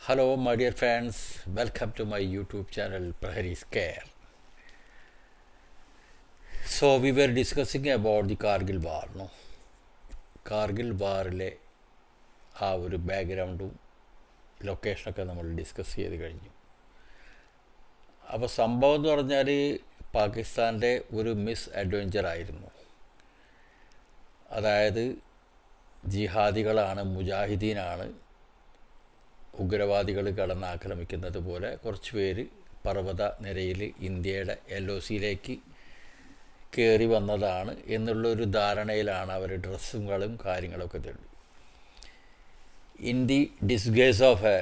Hello, my dear friends. Welcome to my YouTube channel, Prahari's Care. So, we were discussing about the Kargil War, no? Kargil വാറിലെ ആ ഒരു ബാക്ക്ഗ്രൗണ്ടും ലൊക്കേഷനൊക്കെ നമ്മൾ discuss ചെയ്ത് കഴിഞ്ഞു. അപ്പോൾ സംഭവം എന്ന് പറഞ്ഞാൽ പാകിസ്ഥാൻ്റെ ഒരു മിസ് അഡ്വഞ്ചർ ആയിരുന്നു. അതായത് ജിഹാദികളാണ്, മുജാഹിദീനാണ് ഉഗ്രവാദികൾ കടന്നാക്രമിക്കുന്നത് പോലെ കുറച്ച് പേര് പർവ്വത നിരയിൽ ഇന്ത്യയുടെ LOCയിലേക്ക് കയറി വന്നതാണ് എന്നുള്ളൊരു ധാരണയിലാണ് അവർ ഡ്രസ്സുകളും കാര്യങ്ങളൊക്കെ തേടി. In the disguise of a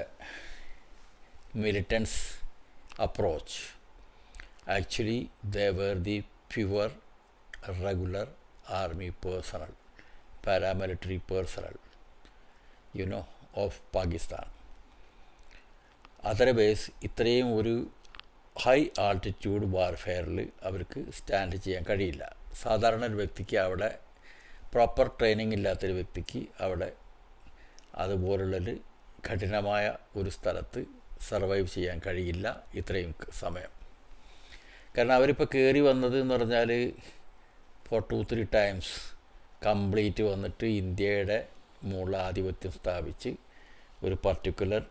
militants approach, actually they were the pure regular army personnel, paramilitary personnel of Pakistan. Otherwise ഇത്രയും ഒരു ഹൈ ആൾട്ടിറ്റ്യൂഡ് വാർഫെയറിൽ അവർക്ക് സ്റ്റാൻഡ് ചെയ്യാൻ കഴിയില്ല. സാധാരണ ഒരു വ്യക്തിക്ക് അവിടെ പ്രോപ്പർ ട്രെയിനിങ് ഇല്ലാത്തൊരു വ്യക്തിക്ക് അവിടെ അതുപോലുള്ളൊരു കഠിനമായ ഒരു സ്ഥലത്ത് സർവൈവ് ചെയ്യാൻ കഴിയില്ല ഇത്രയും സമയം. കാരണം അവരിപ്പോൾ കയറി വന്നത് എന്ന് പറഞ്ഞാൽ ഫോർ 2-3 ടൈംസ് കംപ്ലീറ്റ് വന്നിട്ട് ഇന്ത്യയുടെ മുകളിൽ ആധിപത്യം സ്ഥാപിച്ച് ഒരു പർട്ടിക്കുലർ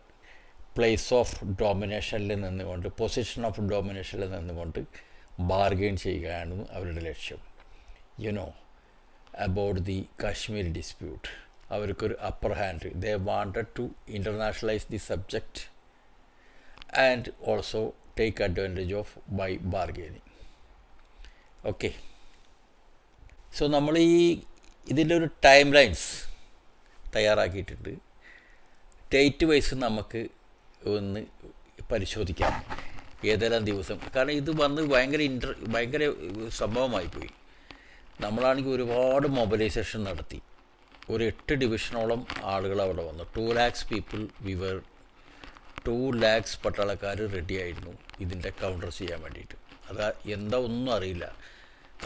പ്ലേസ് ഓഫ് ഡോമിനേഷനിൽ നിന്നുകൊണ്ട്, പൊസിഷൻ ഓഫ് ഡോമിനേഷനിൽ നിന്നുകൊണ്ട് ബാർഗെയിൻ ചെയ്യുകയാണ് അവരുടെ ലക്ഷ്യം. അബൌട്ട് ദി കാശ്മീർ ഡിസ്പ്യൂട്ട് അവർക്കൊരു upper hand. They wanted to internationalise the subject and also take advantage of by bargaining. Okay, so നമ്മൾ ഇതിൻ്റെ ഒരു ടൈം ലൈൻസ് തയ്യാറാക്കിയിട്ടുണ്ട്. ഡേറ്റ് വൈസ് നമുക്ക് ഒന്ന് പരിശോധിക്കാം ഏതെല്ലാം ദിവസം. കാരണം ഇത് വന്ന് ഭയങ്കര സംഭവമായിപ്പോയി. നമ്മളാണെങ്കിൽ ഒരുപാട് മൊബിലൈസേഷൻ നടത്തി. ഒരു 8 ഡിവിഷനോളം ആളുകൾ അവിടെ വന്നു. 2 lakhs പീപ്പിൾ, 2 lakhs പട്ടാളക്കാർ റെഡിയായിരുന്നു ഇതിൻ്റെ കൗണ്ടർ ചെയ്യാൻ വേണ്ടിയിട്ട്. എന്താ ഒന്നും അറിയില്ല.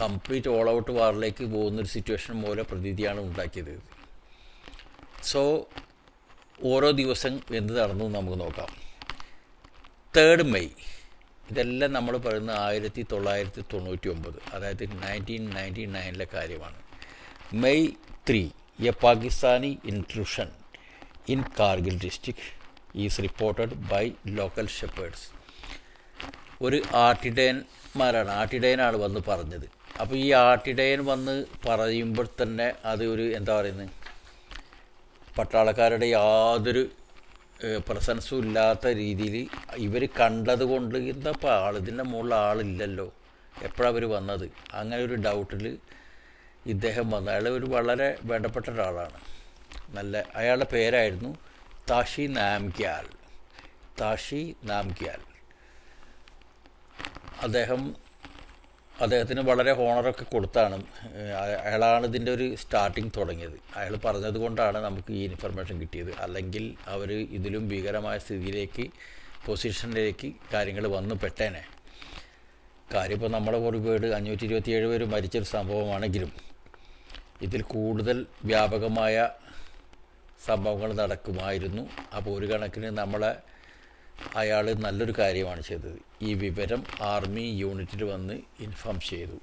കംപ്ലീറ്റ് ഓൾ ഔട്ട് വാറിലേക്ക് പോകുന്നൊരു സിറ്റുവേഷൻ പോലെ പ്രതീതിയാണ് ഉണ്ടാക്കിയത്. സോ ഓരോ ദിവസം എന്ത് നടന്നു നമുക്ക് നോക്കാം. 3rd May, ഇതെല്ലാം നമ്മൾ പറയുന്ന 1999, അതായത് 1999 കാര്യമാണ്. May 3, a Pakistani intrusion in Kargil district is reported by local shepherds. ഒരു ആട്ടിടയനാണ് വന്ന് പറഞ്ഞത്. അപ്പോൾ ഈ ആട്ടിടയൻ വന്ന് പറയുമ്പോൾ തന്നെ അത് ഒരു എന്താ പറയുന്നത്, പട്ടാളക്കാരുടെ യാതൊരു പ്രസൻസും ഇല്ലാത്ത രീതിയിൽ ഇവർ കണ്ടതുകൊണ്ട് എന്താപ്പോൾ ഇതിൻ്റെ മുകളിൽ ആളില്ലല്ലോ, എപ്പോഴാണ് അവർ വന്നത്, അങ്ങനെ ഒരു ഡൗട്ടിൽ ഇദ്ദേഹം വന്നു. അയാൾ ഒരു വളരെ വേണ്ടപ്പെട്ട ഒരാളാണ്. അയാളുടെ പേരായിരുന്നു താഷി നാംഗ്യാൽ. അദ്ദേഹത്തിന് വളരെ ഹോണറൊക്കെ കൊടുത്താണ്. അയാളാണ് ഇതിൻ്റെ ഒരു സ്റ്റാർട്ടിങ് തുടങ്ങിയത്. അയാൾ പറഞ്ഞത് കൊണ്ടാണ് നമുക്ക് ഈ ഇൻഫർമേഷൻ കിട്ടിയത്. അല്ലെങ്കിൽ അവർ ഇതിലും ഭീകരമായ പൊസിഷനിലേക്ക് കാര്യങ്ങൾ വന്നു പെട്ടേനെ. കാര്യം ഇപ്പോൾ നമ്മുടെ ഒരുപാട് 527 പേര് മരിച്ചൊരു സംഭവമാണെങ്കിലും ഇതിൽ കൂടുതൽ വ്യാപകമായ സംഭവങ്ങൾ നടക്കുമായിരുന്നു. അപ്പോൾ ഒരു കണക്കിന് അയാൾ നല്ലൊരു കാര്യമാണ് ചെയ്തത്. ഈ വിവരം ആർമി യൂണിറ്റിൽ വന്ന് ഇൻഫോം ചെയ്തു.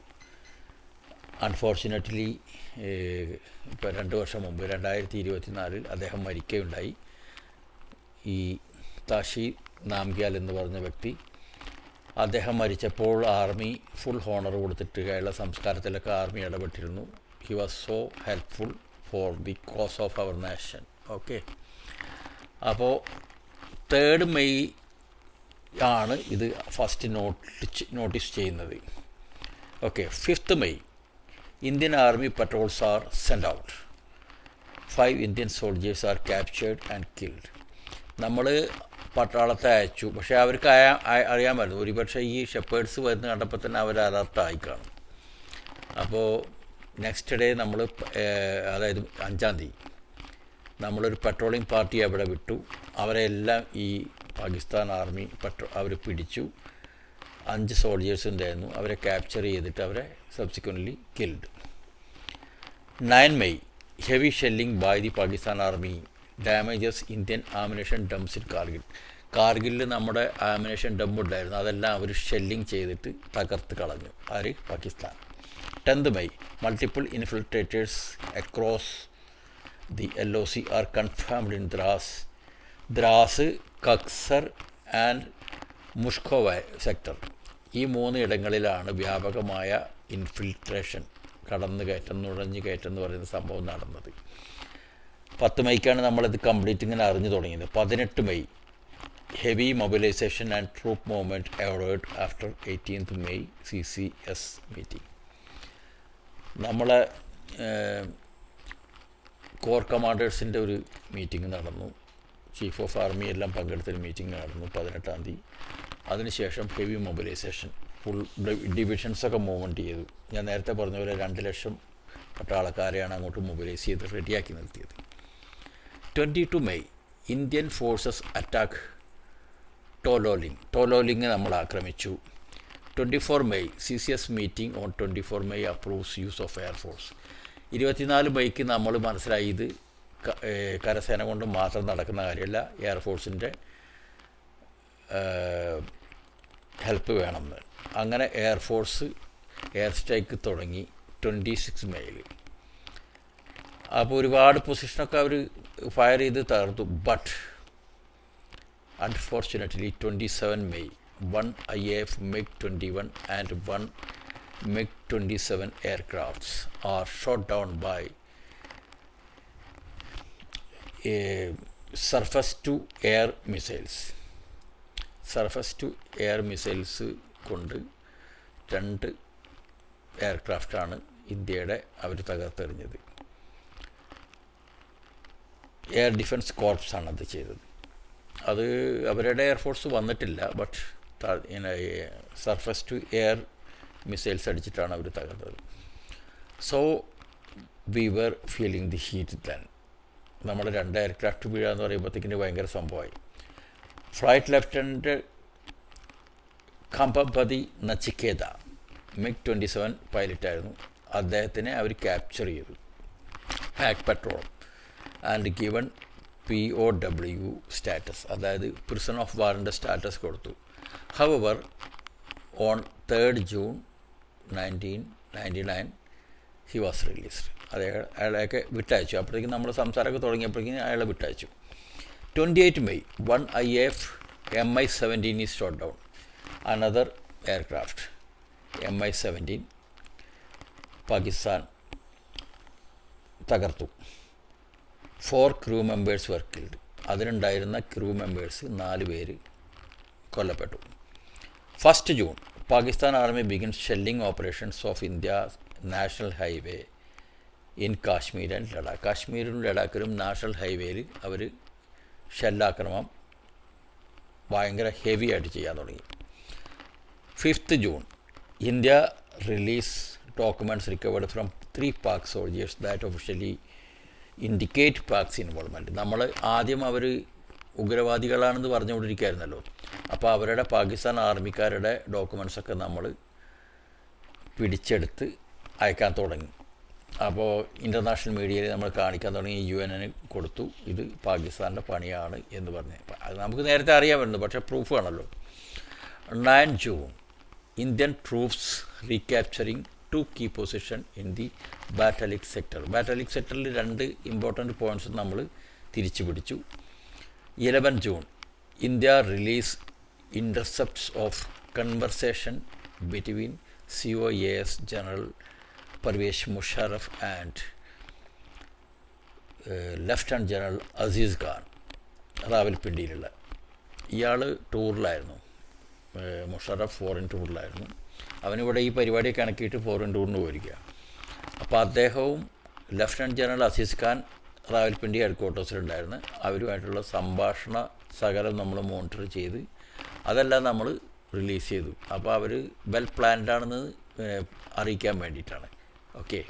അൺഫോർച്ചുനേറ്റ്ലി ഇപ്പോൾ 2 വർഷം മുമ്പ് 2024 അദ്ദേഹം മരിക്കുകയുണ്ടായി. ഈ താഷി നാംഗ്യാൽ എന്ന് പറഞ്ഞ വ്യക്തി, അദ്ദേഹം മരിച്ചപ്പോൾ ആർമി ഫുൾ ഹോണർ കൊടുത്തിട്ട് അയാളുടെ സംസ്കാരത്തിലൊക്കെ ആർമി ഇടപെട്ടിരുന്നു. He was so helpful for the cause of our nation. Okay, അപ്പോൾ 3rd May ആണ് ഇത് ഫസ്റ്റ് നോട്ടീസ് ചെയ്യുന്നത്. Okay, 5th May, Indian army patrols are sent out. 5 Indian soldiers are captured and killed. നമ്മൾ പട്ടാളത്തെ അയച്ചു, പക്ഷേ അവർക്ക് അറിയാമായിരുന്നു ഒരുപക്ഷെ ഈ ഷെപ്പേർഡ്സ് വരുന്ന കണ്ടപ്പോൾ തന്നെ അവർ അലർട്ടായി കാണും. അപ്പോൾ നെക്സ്റ്റ് ഡേ നമ്മൾ, അതായത് 5-ാം തീയതി, നമ്മളൊരു പെട്രോളിംഗ് പാർട്ടി അവിടെ വിട്ടു. അവരെല്ലാം ഈ പാകിസ്ഥാൻ ആർമി അവർ പിടിച്ചു. 5 സോൾജേഴ്സ് ഉണ്ടായിരുന്നു. അവരെ ക്യാപ്ചർ ചെയ്തിട്ട് അവരെ subsequently killed. 9 May, heavy shelling by the Pakistan army damages Indian ammunition dumps in Kargil. കാർഗിലിൽ നമ്മുടെ ആമിനേഷൻ ഡംപ് ഉണ്ടായിരുന്നു, അതെല്ലാം അവർ ഷെല്ലിങ് ചെയ്തിട്ട് തകർത്ത് കളഞ്ഞു. ആര്? Pakistan. 10th May, multiple infiltrators across the LOC are confirmed in Dras, Kaksar and Mushkoh sector. ഈ 3 ഇടങ്ങളിലാണ് വ്യാപകമായ ഇൻഫിൽട്രേഷൻ, കടന്നുകയറ്റം, നുഴഞ്ഞുകയറ്റം എന്ന് പറയുന്ന സംഭവം നടന്നത്. 10 Mayക്കാണ് നമ്മളിത് കംപ്ലീറ്റ് ഇങ്ങനെ അറിഞ്ഞു തുടങ്ങിയത്. 18 May, heavy mobilisation and troop movement observed after 18th May CCS meeting. നമ്മളെ കോർ കമാൻഡേഴ്സിൻ്റെ ഒരു മീറ്റിംഗ് നടന്നു. ചീഫ് ഓഫ് ആർമി എല്ലാം പങ്കെടുത്തൊരു മീറ്റിംഗ് നടന്നു 18ാം തീയതി. അതിനുശേഷം ഹെവി മൊബിലൈസേഷൻ, ഫുൾ ഡിവിഷൻസൊക്കെ മൂവ്മെൻറ്റ് ചെയ്തു. ഞാൻ നേരത്തെ പറഞ്ഞ പോലെ 2 ലക്ഷം പട്ടാളക്കാരെയാണ് അങ്ങോട്ട് മൊബിലൈസ് ചെയ്ത് റെഡിയാക്കി നിർത്തിയത്. 22 May, ഇന്ത്യൻ ഫോഴ്സസ് അറ്റാക്ക് ടോലോലിംഗ് നമ്മൾ ആക്രമിച്ചു. 24 May, CCS meeting on 24 May approves use of air force. 24 Mayക്ക് നമ്മൾ മനസ്സിലായി ഇത് കരസേന കൊണ്ട് മാത്രം നടക്കുന്ന കാര്യമല്ല, എയർഫോഴ്സിൻ്റെ ഹെൽപ്പ് വേണമെന്ന്. അങ്ങനെ എയർഫോഴ്സ് എയർ സ്ട്രൈക്ക് തുടങ്ങി 26 Mayയിൽ. അപ്പോൾ ഒരുപാട് പൊസിഷനൊക്കെ അവർ ഫയർ ചെയ്ത് തകർത്തു. But unfortunately 27 May, 1 IAF MiG-21 and 1 MiG-27 aircrafts are shot down by surface-to-air missiles. Surface-to-air missiles കൊണ്ട് 2 എയർക്രാഫ്റ്റാണ് ഇന്ത്യയുടെ അവർ തകർത്തെറിഞ്ഞത്. എയർ ഡിഫൻസ് കോർപ്സാണ് അത് ചെയ്തത്. അത് അവരുടെ എയർഫോഴ്സ് വന്നിട്ടില്ല, but surface to air missiles അടിച്ചിട്ടാണ് അവർ തകർത്തത്. So we were feeling the heat then. നമ്മുടെ 2 എയർക്രാഫ്റ്റ് വീഴാന്ന് പറയുമ്പോഴത്തേക്കിന് ഭയങ്കര സംഭവമായി. Flight lieutenant Kambampati Nachiketa MiG-27 പൈലറ്റായിരുന്നു. അദ്ദേഹത്തിനെ അവർ ക്യാപ്ചർ ചെയ്തു, ഹാക്ക് പെട്രോൾ ആൻഡ് ഗിവൺ POW സ്റ്റാറ്റസ്, അതായത് പ്രിസൺ ഓഫ് വാറിൻ്റെ സ്റ്റാറ്റസ് കൊടുത്തു. However on 3rd June 1999 he was released. അയാളെയൊക്കെ വിട്ടയച്ചു. അപ്പോഴത്തേക്കും നമ്മൾ സംസാരമൊക്കെ തുടങ്ങിയപ്പോഴേക്കും അയാളെ വിട്ടയച്ചു. 28 May, 1 IAF Mi-17 is shot down. Another aircraft Mi-17 Pakistan തകർത്തു. 4 ക്രൂ മെമ്പേഴ്സ് വർ കിൽഡ്. അതിലുണ്ടായിരുന്ന ക്രൂ മെമ്പേഴ്സ് 4 പേര് കൊല്ലപ്പെട്ടു. 1st June, Pakistan army begin shelling operations of India national highway in Kashmir and Ladakh. കാശ്മീരിലും ലഡാക്കിലും നാഷണൽ ഹൈവേയിൽ അവർ ഷെല്ലാക്രമണം ഭയങ്കര ഹെവി ആയിട്ട് ചെയ്യാൻ തുടങ്ങി. 5th June, India release documents recovered from 3 Pak soldiers that officially indicate Pak's involvement. നമ്മൾ ആദ്യം അവർ ഉഗ്രവാദികളാണെന്ന് പറഞ്ഞുകൊണ്ടിരിക്കുകയായിരുന്നല്ലോ. അപ്പോൾ അവരുടെ പാകിസ്ഥാൻ ആർമിക്കാരുടെ ഡോക്യുമെൻറ്റ്സൊക്കെ നമ്മൾ പിടിച്ചെടുത്ത് അയക്കാൻ തുടങ്ങി. അപ്പോൾ ഇൻ്റർനാഷണൽ മീഡിയയിൽ നമ്മൾ കാണിക്കാൻ തുടങ്ങി, UN കൊടുത്തു, ഇത് പാകിസ്ഥാൻ്റെ പണിയാണ് എന്ന് പറഞ്ഞ്. അത് നമുക്ക് നേരത്തെ അറിയാമായിരുന്നു, പക്ഷേ പ്രൂഫ് വേണമല്ലോ. 9 June, Indian troops recapturing 2 key position in the Batalik sector. Batalik സെക്ടറിൽ 2 ഇമ്പോർട്ടൻറ്റ് പോയിൻറ്റ്സ് നമ്മൾ തിരിച്ചു പിടിച്ചു. 11 June, India release intercepts of conversation between COAS general Pervez Musharraf and lieutenant general Aziz Khan, റാവൽപിണ്ടിയിലുള്ള. ഇയാൾ ടൂറിലായിരുന്നു, മുഷറഫ് ഫോറിൻ ടൂറിലായിരുന്നു. അവനിവിടെ ഈ പരിപാടി കണക്കിയിട്ട് ഫോറിൻ ടൂറിന് പോയിരിക്കുക. അപ്പോൾ അദ്ദേഹവും ലെഫ്റ്റനൻറ്റ് ജനറൽ അസീസ് ഖാൻ റാവൽപിണ്ടി ഹെഡ്ക്വാർട്ടേഴ്സിലുണ്ടായിരുന്നു. അവരുമായിട്ടുള്ള സംഭാഷണ സകലം നമ്മൾ മോണിറ്റർ ചെയ്ത് അതെല്ലാം നമ്മൾ റിലീസ് ചെയ്തു. അപ്പോൾ അവർ വെൽ പ്ലാൻഡാണെന്ന് അറിയിക്കാൻ വേണ്ടിയിട്ടാണ്. ഓക്കെ,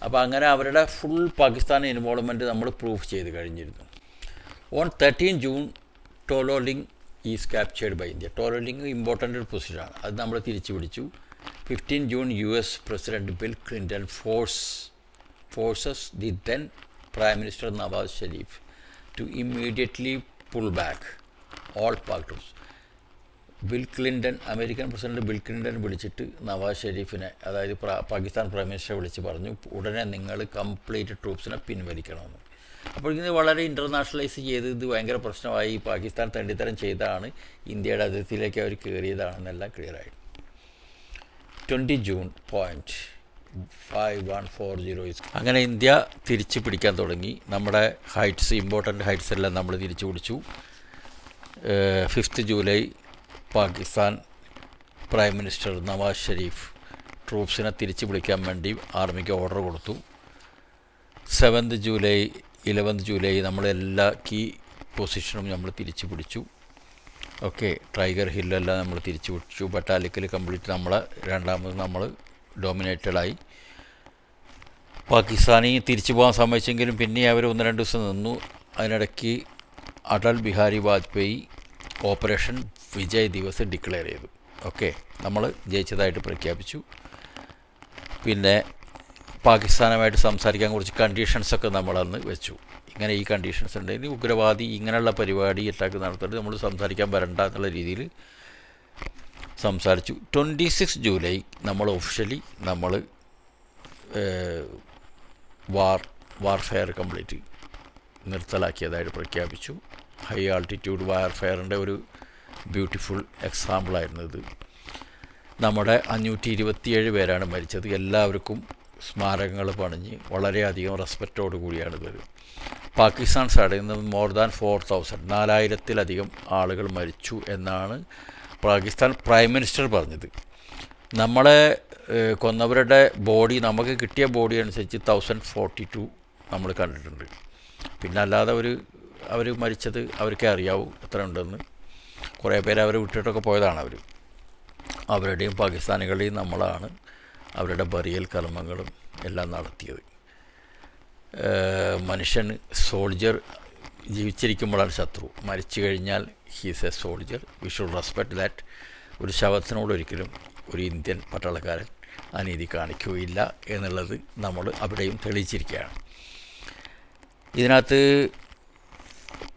അപ്പോൾ അങ്ങനെ അവരുടെ ഫുൾ പാകിസ്ഥാൻ ഇൻവോൾവ്മെൻറ്റ് നമ്മൾ പ്രൂഫ് ചെയ്ത് കഴിഞ്ഞിരുന്നു. On 13 June, Tololing is captured by India. Tololing important ഒരു പൊസിഷനാണ്, അത് നമ്മൾ തിരിച്ചു പിടിച്ചു. 15 June, US president Bill Clinton forces the then prime minister Nawaz Sharif to immediately pull back all Pak troops. American president Bill Clinton വിളിച്ചിട്ട് നവാസ് ഷെരീഫിനെ, അതായത് പാകിസ്ഥാൻ പ്രൈം മിനിസ്റ്ററെ വിളിച്ച് പറഞ്ഞു, ഉടനെ നിങ്ങൾ കംപ്ലീറ്റ് ട്രൂപ്സിനെ പിൻവലിക്കണമെന്ന്. അപ്പോൾ ഇത് വളരെ ഇൻ്റർനാഷണലൈസ് ചെയ്ത് ഇത് ഭയങ്കര പ്രശ്നമായി. പാകിസ്ഥാൻ തണ്ടിത്തരം ചെയ്താണ്, ഇന്ത്യയുടെ അതിർത്തിയിലേക്ക് അവർ കയറിയതാണെന്നെല്ലാം ക്ലിയറായി. 20 ജൂൺ 5140 അങ്ങനെ ഇന്ത്യ തിരിച്ച് പിടിക്കാൻ തുടങ്ങി. നമ്മുടെ ഹൈറ്റ്സ്, ഇമ്പോർട്ടൻ്റ് ഹൈറ്റ്സ് എല്ലാം നമ്മൾ തിരിച്ചു പിടിച്ചു. 5 July Pakistan prime minister Nawaz Sharif ട്രൂപ്സിനെ തിരിച്ച് പിടിക്കാൻ വേണ്ടി ആർമിക്ക് ഓർഡർ കൊടുത്തു. 7 ജൂലൈ 11 ജൂലൈ നമ്മളെല്ലാ കീ പൊസിഷനും നമ്മൾ തിരിച്ചു പിടിച്ചു. ഓക്കെ, ടൈഗർ ഹില്ലെല്ലാം നമ്മൾ തിരിച്ചു പിടിച്ചു. ബട്ടാലിക്കൽ കംപ്ലീറ്റ് രണ്ടാമത് നമ്മൾ ഡോമിനേറ്റഡായി. പാകിസ്ഥാനി തിരിച്ചു പോകാൻ സമ്മതിച്ചെങ്കിലും പിന്നെ അവർ 1-2 ദിവസം നിന്നു. അതിനിടയ്ക്ക് അടൽ ബിഹാരി വാജ്പേയി ഓപ്പറേഷൻ വിജയ് ദിവസ് ഡിക്ലെയർ ചെയ്തു. ഓക്കെ, നമ്മൾ ജയിച്ചതായിട്ട് പ്രഖ്യാപിച്ചു. പിന്നെ പാകിസ്ഥാനുമായിട്ട് സംസാരിക്കാൻ കുറച്ച് കണ്ടീഷൻസൊക്കെ നമ്മളന്ന് വെച്ചു. ഇങ്ങനെ ഈ കണ്ടീഷൻസ് ഉണ്ടെങ്കിൽ ഉഗ്രവാദി ഇങ്ങനെയുള്ള പരിപാടി അറ്റാക്ക് നടത്തിയിട്ട് നമ്മൾ സംസാരിക്കാൻ വരണ്ട എന്നുള്ള രീതിയിൽ സംസാരിച്ചു. 26 ജൂലൈ നമ്മൾ ഒഫീഷ്യലി നമ്മൾ വാർഫെയർ കംപ്ലീറ്റ് നിർത്തലാക്കിയതായിട്ട് പ്രഖ്യാപിച്ചു. ഹൈ ആൾട്ടിറ്റ്യൂഡ് വാർഫെയറിൻ്റെ ഒരു ബ്യൂട്ടിഫുൾ എക്സാമ്പിളായിരുന്നു ഇത്. നമ്മുടെ 527 പേരാണ് മരിച്ചത്. എല്ലാവർക്കും സ്മാരകങ്ങൾ പണിഞ്ഞ് വളരെയധികം റെസ്പെക്റ്റോടു കൂടിയാണ് ഇത്. പാകിസ്ഥാൻ സൈഡിൽ നിന്ന് മോർ ദാൻ 4,000 ആളുകൾ മരിച്ചു എന്നാണ് പാകിസ്ഥാൻ പ്രൈം മിനിസ്റ്റർ പറഞ്ഞത്. നമ്മളെ കൊന്നവരുടെ ബോഡി, നമുക്ക് കിട്ടിയ ബോഡി അനുസരിച്ച് 1042 നമ്മൾ കണ്ടിട്ടുണ്ട്. പിന്നെ അല്ലാതെ അവർ മരിച്ചത് അവർക്കേ അറിയാവൂ എത്ര ഉണ്ടെന്ന്. കുറേ പേര് അവരെ വിട്ടിട്ടൊക്കെ പോയതാണ്. അവരുടെയും പാകിസ്ഥാനികളുടെയും നമ്മളാണ് അവരുടെ ബറിയൽ കർമ്മങ്ങളും എല്ലാം നടത്തിയത്. മനുഷ്യൻ സോൾജർ ജീവിച്ചിരിക്കുമ്പോഴാണ് ശത്രു, മരിച്ചു കഴിഞ്ഞാൽ he's A soldier. We should respect that. ഒരു ശവത്തിനോടൊരിക്കലും ഒരു ഇന്ത്യൻ പട്ടാളക്കാരൻ അനീതി കാണിക്കുകയില്ല എന്നുള്ളത് നമ്മൾ അവിടെയും തെളിയിച്ചിരിക്കുകയാണ്. ഇതിനകത്ത്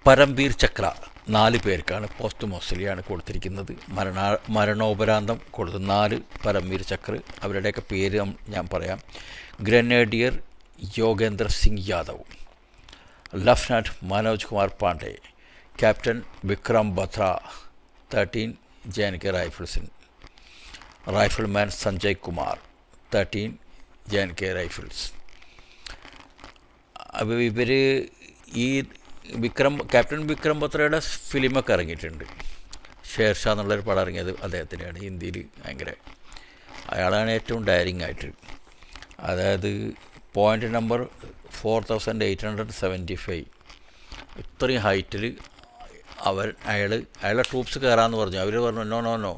പരംവീർ ചക്ര 4 പേർക്കാണ് പോസ്റ്റ് മോസ്റ്റലിയാണ് കൊടുത്തിരിക്കുന്നത്. മരണോപരാന്തം കൊടുത്തു 4 പരംവീർ ചക്ര. അവരുടെയൊക്കെ പേര് ഞാൻ പറയാം. Grenadier Yogendra Singh Yadav, lieutenant Manoj Kumar Pandey, captain Vikram Batra 13 JNK റൈഫിൾസിൻ, rifleman Sanjay Kumar 13 JNK rifles. അപ്പോൾ ഇവർ ഈ ക്യാപ്റ്റൻ വിക്രം ബത്രയുടെ ഫിലിമൊക്കെ ഇറങ്ങിയിട്ടുണ്ട്. ഷേർഷാ എന്നുള്ളൊരു പടം ഇറങ്ങിയത് അദ്ദേഹത്തിനാണ്. ഹിന്ദിയിൽ ഭയങ്കര അയാളാണ് ഏറ്റവും ഡയറിങ് ആയിട്ട്. അതായത് പോയിൻ്റ് നമ്പർ 4875 ഇത്രയും ഹൈറ്റിൽ അയാളെ ട്രൂപ്സ് കയറാമെന്ന് പറഞ്ഞു. അവർ പറഞ്ഞു നോ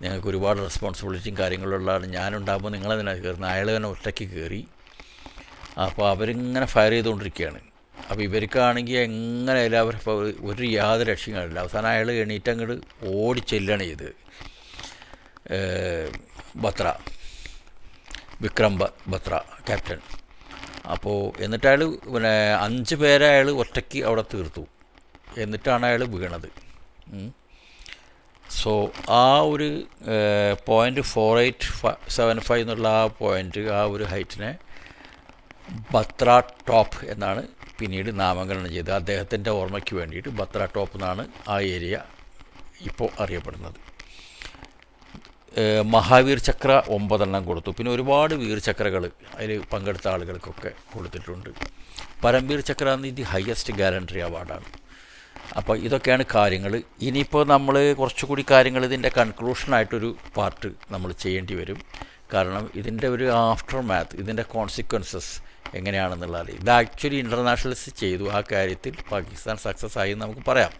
നിങ്ങൾക്ക് ഒരുപാട് റെസ്പോൺസിബിലിറ്റിയും കാര്യങ്ങളുള്ളതാണ്, ഞാനുണ്ടാകുമ്പോൾ നിങ്ങളതിനകത്ത് കയറുന്നത്. അയാൾ തന്നെ ഒറ്റയ്ക്ക് കയറി. അപ്പോൾ അവരിങ്ങനെ ഫയർ ചെയ്തുകൊണ്ടിരിക്കുകയാണ്. അപ്പോൾ ഇവർക്കാണെങ്കിൽ എങ്ങനെയായാലും അവർ യാതൊരു രക്ഷയും കാണില്ല. അവസാനം അയാൾ എണീറ്റങ്ങോട്ട് ഓടിച്ചെല്ലാണ് ചെയ്ത് വിക്രം ബത്ര ക്യാപ്റ്റൻ. അപ്പോൾ എന്നിട്ട് അയാൾ 5 പേരെ അയാൾ ഒറ്റയ്ക്ക് അവിടെ തീർത്തു. എന്നിട്ടാണ് അയാൾ വീണത്. സോ ആ ഒരു .4875 എന്നുള്ള ആ പോയിൻ്റ്, ആ ഒരു ഹൈറ്റിനെ ബത്ര ടോപ്പ് എന്നാണ് പിന്നീട് നാമകരണം ചെയ്തത്. അദ്ദേഹത്തിൻ്റെ ഓർമ്മയ്ക്ക് വേണ്ടിയിട്ട് ബത്ര ടോപ്പ് എന്നാണ് ആ ഏരിയ ഇപ്പോൾ അറിയപ്പെടുന്നത്. മഹാവീർ ചക്ര 9 കൊടുത്തു. പിന്നെ ഒരുപാട് വീർ ചക്രകൾ അതിൽ പങ്കെടുത്ത ആളുകൾക്കൊക്കെ കൊടുത്തിട്ടുണ്ട്. പരംവീർ ചക്ര എന്നത് ഹയസ്റ്റ് ഗാലൻട്രി അവാർഡാണ്. അപ്പോൾ ഇതൊക്കെയാണ് കാര്യങ്ങൾ. ഇനിയിപ്പോൾ നമ്മൾ കുറച്ചുകൂടി കാര്യങ്ങൾ ഇതിൻ്റെ കൺക്ലൂഷനായിട്ടൊരു പാർട്ട് നമ്മൾ ചെയ്യേണ്ടി വരും. കാരണം ഇതിൻ്റെ ഒരു ആഫ്റ്റർ മാത്ത്, ഇതിൻ്റെ കോൺസിക്വൻസസ് എങ്ങനെയാണെന്നുള്ളത് ഇത് ആക്ച്വലി ഇൻ്റർനാഷണലിസ്റ്റ് ചെയ്തു. ആ കാര്യത്തിൽ പാകിസ്ഥാൻ സക്സസ് ആയി നമുക്ക് പറയാം.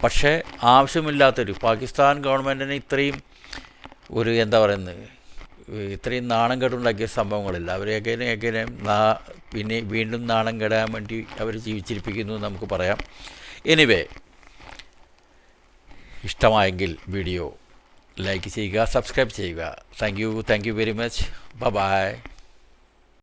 പക്ഷേ ആവശ്യമില്ലാത്തൊരു പാകിസ്ഥാൻ ഗവൺമെൻറ്റിന് ഇത്രയും ഒരു ഇത്രയും നാണം കെട്ടുണ്ടാക്കിയ സംഭവങ്ങളില്ല. അവരെയൊക്കെ പിന്നെ വീണ്ടും നാണം കെടാൻ വേണ്ടി അവർ ജീവിച്ചിരിപ്പിക്കുന്നു എന്ന് നമുക്ക് പറയാം. എനിവേ, ഇഷ്ടമായെങ്കിൽ വീഡിയോ ലൈക്ക് ചെയ്യുക, സബ്സ്ക്രൈബ് ചെയ്യുക. Thank you very much. By.